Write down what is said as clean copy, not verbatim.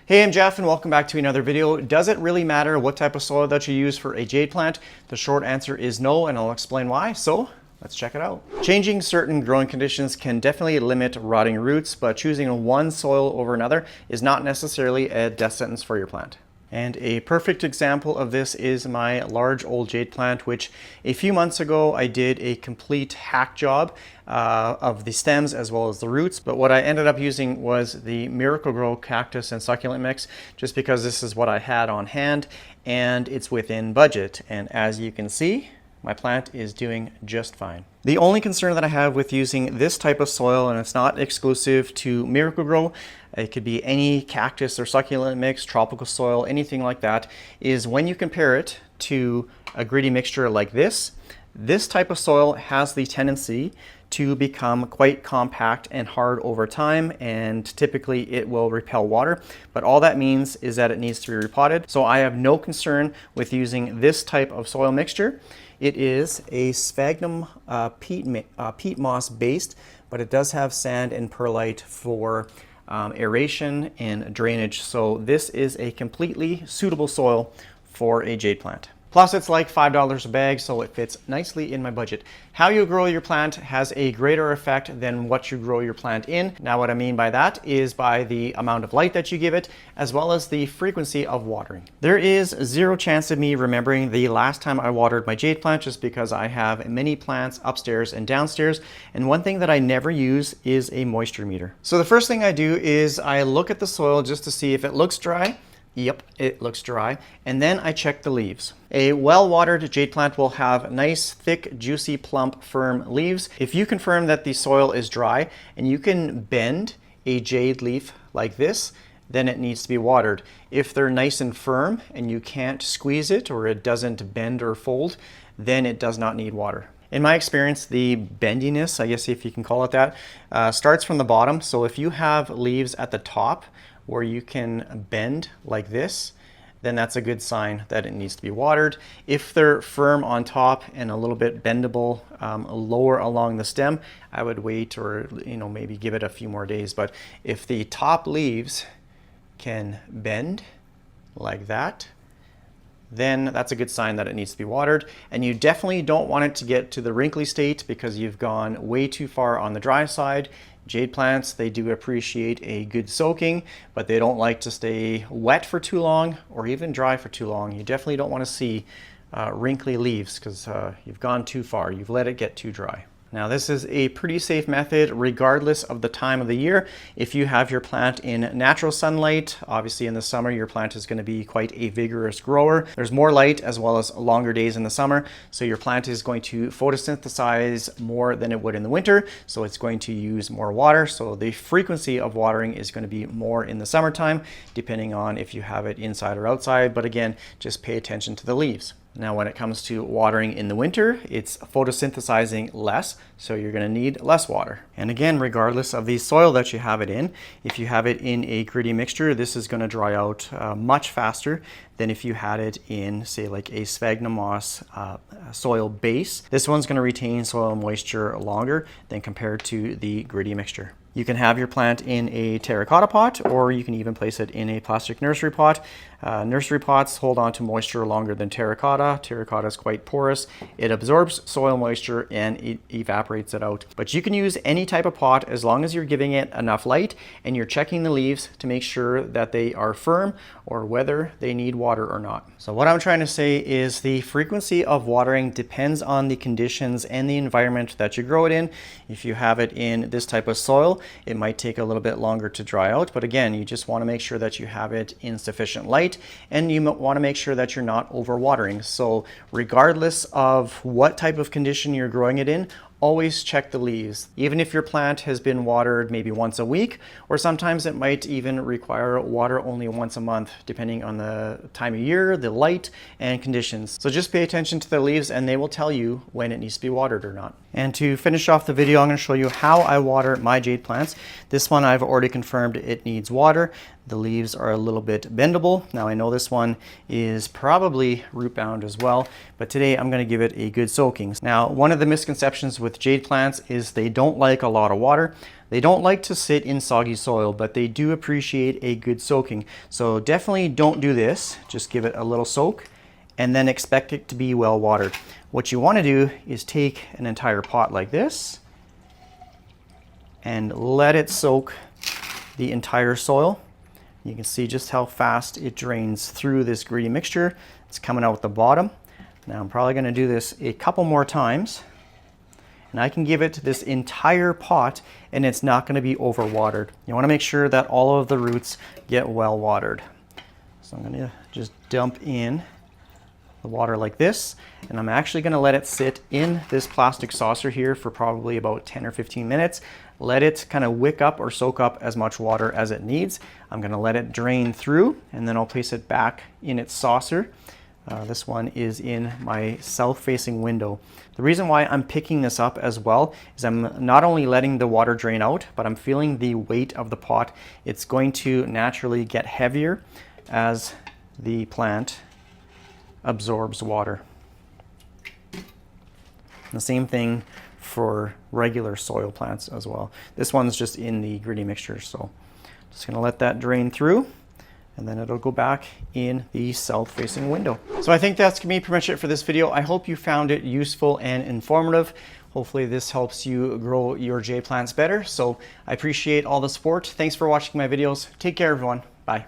Hey, I'm Jeff and welcome back to another video. Does it really matter what type of soil that you use for a jade plant? The short answer is no, and I'll explain why. So let's check it out. Changing certain growing conditions can definitely limit rotting roots, but choosing one soil over another is not necessarily a death sentence for your plant. And a perfect example of this is my large old jade plant, which a few months ago I did a complete hack job of the stems as well as the roots. But what I ended up using was the Miracle-Gro cactus and succulent mix, just because this is what I had on hand and it's within budget. And as you can see, my plant is doing just fine. The only concern that I have with using this type of soil, and it's not exclusive to Miracle-Gro, it could be any cactus or succulent mix, tropical soil, anything like that, is when you compare it to a gritty mixture like this type of soil has the tendency to become quite compact and hard over time, and typically it will repel water, but all that means is that it needs to be repotted. So I have no concern with using this type of soil mixture. It is a sphagnum peat moss based, but it does have sand and perlite for aeration and drainage. So this is a completely suitable soil for a jade plant. Plus it's like $5 a bag, so it fits nicely in my budget. How you grow your plant has a greater effect than what you grow your plant in. Now what I mean by that is by the amount of light that you give it, as well as the frequency of watering. There is zero chance of me remembering the last time I watered my jade plant, just because I have many plants upstairs and downstairs. And one thing that I never use is a moisture meter. So the first thing I do is I look at the soil just to see if it looks dry. Yep, it looks dry. And then I check the leaves. A well-watered jade plant will have nice, thick, juicy, plump, firm leaves. If you confirm that the soil is dry and you can bend a jade leaf like this, then it needs to be watered. If they're nice and firm and you can't squeeze it or it doesn't bend or fold, then it does not need water. In my experience, the bendiness, I guess if you can call it that, starts from the bottom. So if you have leaves at the top where you can bend like this, then that's a good sign that it needs to be watered. If they're firm on top and a little bit bendable lower along the stem, I would wait, or maybe give it a few more days. But if the top leaves can bend like that, then that's a good sign that it needs to be watered. And you definitely don't want it to get to the wrinkly state, because you've gone way too far on the dry side. Jade plants, they do appreciate a good soaking, but they don't like to stay wet for too long or even dry for too long. You definitely don't want to see wrinkly leaves, because you've gone too far. You've let it get too dry. Now this is a pretty safe method regardless of the time of the year. If you have your plant in natural sunlight, obviously in the summer your plant is going to be quite a vigorous grower. There's more light as well as longer days in the summer, so your plant is going to photosynthesize more than it would in the winter, so it's going to use more water. So the frequency of watering is going to be more in the summertime, depending on if you have it inside or outside. But again, just pay attention to the leaves. Now when it comes to watering in the winter, it's photosynthesizing less, so you're going to need less water. And again, regardless of the soil that you have it in, if you have it in a gritty mixture, this is going to dry out much faster than if you had it in, say, like a sphagnum moss soil base. This one's going to retain soil moisture longer than compared to the gritty mixture. You can have your plant in a terracotta pot, or you can even place it in a plastic nursery pot. Nursery pots hold on to moisture longer than terracotta. Terracotta is quite porous. It absorbs soil moisture and it evaporates it out. But you can use any type of pot as long as you're giving it enough light and you're checking the leaves to make sure that they are firm or whether they need water or not. So what I'm trying to say is the frequency of watering depends on the conditions and the environment that you grow it in. If you have it in this type of soil, it might take a little bit longer to dry out, but again, you just want to make sure that you have it in sufficient light, and you want to make sure that you're not overwatering. So regardless of what type of condition you're growing it in, always check the leaves. Even if your plant has been watered maybe once a week, or sometimes it might even require water only once a month, depending on the time of year, the light, and conditions. So just pay attention to the leaves and they will tell you when it needs to be watered or not. And to finish off the video, I'm going to show you how I water my jade plants. This one I've already confirmed it needs water. The leaves are a little bit bendable. Now I know this one is probably root bound as well, but today I'm going to give it a good soaking. Now, one of the misconceptions with with jade plants is they don't like a lot of water. They don't like to sit in soggy soil, but they do appreciate a good soaking. So definitely don't do this. Just give it a little soak and then expect it to be well watered. What you want to do is take an entire pot like this and let it soak the entire soil. You can see just how fast it drains through this gritty mixture. It's coming out the bottom. Now I'm probably going to do this a couple more times, and I can give it this entire pot and it's not going to be overwatered. You want to make sure that all of the roots get well watered. So I'm going to just dump in the water like this, and I'm actually going to let it sit in this plastic saucer here for probably about 10 or 15 minutes. Let it kind of wick up or soak up as much water as it needs. I'm going to let it drain through, and then I'll place it back in its saucer. This one is in my south-facing window. The reason why I'm picking this up as well is I'm not only letting the water drain out, but I'm feeling the weight of the pot. It's going to naturally get heavier as the plant absorbs water. The same thing for regular soil plants as well. This one's just in the gritty mixture, so just gonna let that drain through, and then it'll go back in the south-facing window. So I think that's gonna be pretty much it for this video. I hope you found it useful and informative. Hopefully this helps you grow your jade plants better. So I appreciate all the support. Thanks for watching my videos. Take care, everyone. Bye.